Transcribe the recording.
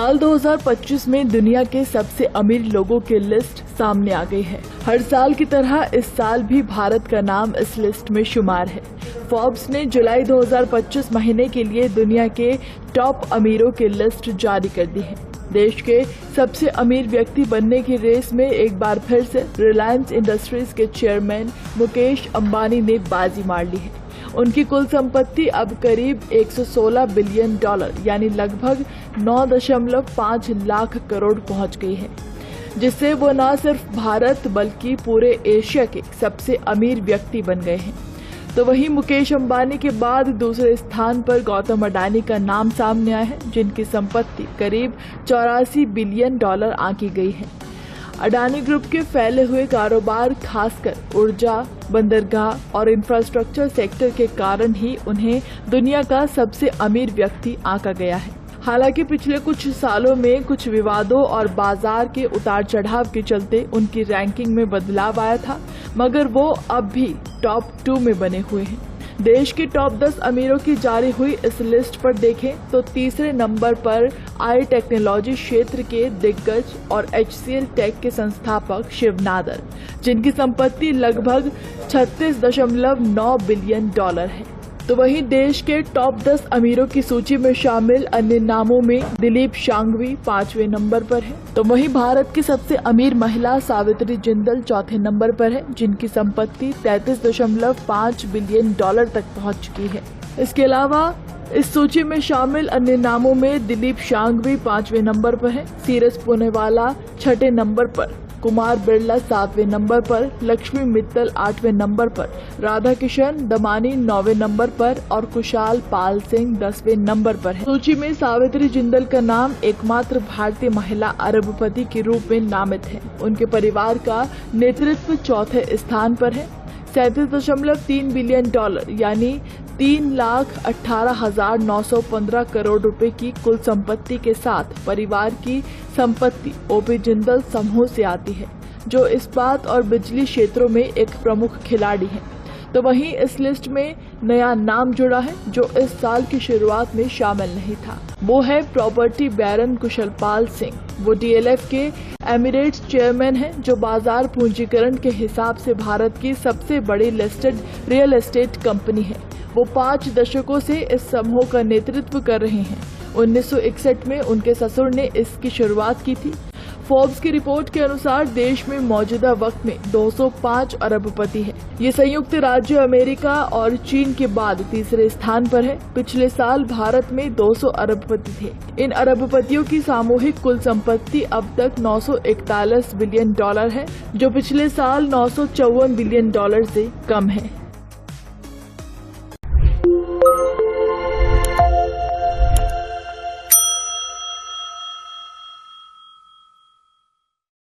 साल 2025 में दुनिया के सबसे अमीर लोगों की लिस्ट सामने आ गई है। हर साल की तरह इस साल भी भारत का नाम इस लिस्ट में शुमार है। फोर्ब्स ने जुलाई 2025 महीने के लिए दुनिया के टॉप अमीरों की लिस्ट जारी कर दी है। देश के सबसे अमीर व्यक्ति बनने की रेस में एक बार फिर से रिलायंस इंडस्ट्रीज के चेयरमैन मुकेश अंबानी ने बाजी मार ली है। उनकी कुल संपत्ति अब करीब 116 बिलियन डॉलर यानी लगभग 9.5 लाख करोड़ पहुंच गई है, जिससे वो न सिर्फ भारत बल्कि पूरे एशिया के सबसे अमीर व्यक्ति बन गए हैं। तो वहीं मुकेश अंबानी के बाद दूसरे स्थान पर गौतम अडानी का नाम सामने आया है, जिनकी संपत्ति करीब 84 बिलियन डॉलर आंकी गई है। अडानी ग्रुप के फैले हुए कारोबार, खासकर ऊर्जा, बंदरगाह और इंफ्रास्ट्रक्चर सेक्टर के कारण ही उन्हें दुनिया का सबसे अमीर व्यक्ति आंका गया है। हालांकि पिछले कुछ सालों में कुछ विवादों और बाजार के उतार चढ़ाव के चलते उनकी रैंकिंग में बदलाव आया था, मगर वो अब भी टॉप 2 में बने हुए हैं। देश के टॉप 10 अमीरों की जारी हुई इस लिस्ट पर देखें तो तीसरे नंबर पर आई टेक्नोलॉजी क्षेत्र के दिग्गज और HCL टेक के संस्थापक शिव नादर, जिनकी संपत्ति लगभग 36.9 बिलियन डॉलर है। तो वहीं देश के टॉप 10 अमीरों की सूची में शामिल अन्य नामों में दिलीप शांघवी 5वें नंबर पर है। तो वहीं भारत की सबसे अमीर महिला सावित्री जिंदल चौथे नंबर पर है, जिनकी संपत्ति 33.5 बिलियन डॉलर तक पहुंच चुकी है। इसके अलावा इस सूची में शामिल अन्य नामों में दिलीप शांघवी 5वें नंबर पर है, सीरज पूनेवाला 6ठे नंबर पर, कुमार बिरला 7वें नंबर पर, लक्ष्मी मित्तल 8वें नंबर पर, राधा किशन दमानी 9वें नंबर पर और कुशाल पाल सिंह 10वें नंबर पर है। सूची में सावित्री जिंदल का नाम एकमात्र भारतीय महिला अरबपति के रूप में नामित है। उनके परिवार का नेतृत्व चौथे स्थान पर है। 37.3 बिलियन डॉलर यानी 3,18,915 करोड़ रुपए की कुल संपत्ति के साथ परिवार की संपत्ति ओपी जिंदल समूह से आती है, जो इस्पात और बिजली क्षेत्रों में एक प्रमुख खिलाड़ी है। तो वहीं इस लिस्ट में नया नाम जुड़ा है जो इस साल की शुरुआत में शामिल नहीं था। वो है प्रॉपर्टी बैरन कुशलपाल सिंह। वो DLF के एमिरेट्स चेयरमैन हैं, जो बाजार पूंजीकरण के हिसाब से भारत की सबसे बड़ी लिस्टेड रियल एस्टेट कंपनी है। वो 5 दशकों से इस समूह का नेतृत्व कर रहे हैं। 1961 में उनके ससुर ने इसकी शुरुआत की थी। फोर्ब्स की रिपोर्ट के अनुसार देश में मौजूदा वक्त में 205 अरबपति है। ये संयुक्त राज्य अमेरिका और चीन के बाद तीसरे स्थान पर है। पिछले साल भारत में 200 अरबपति थे। इन अरबपतियों की सामूहिक कुल संपत्ति अब तक 941 बिलियन डॉलर है, जो पिछले साल 954 बिलियन डॉलर से कम है।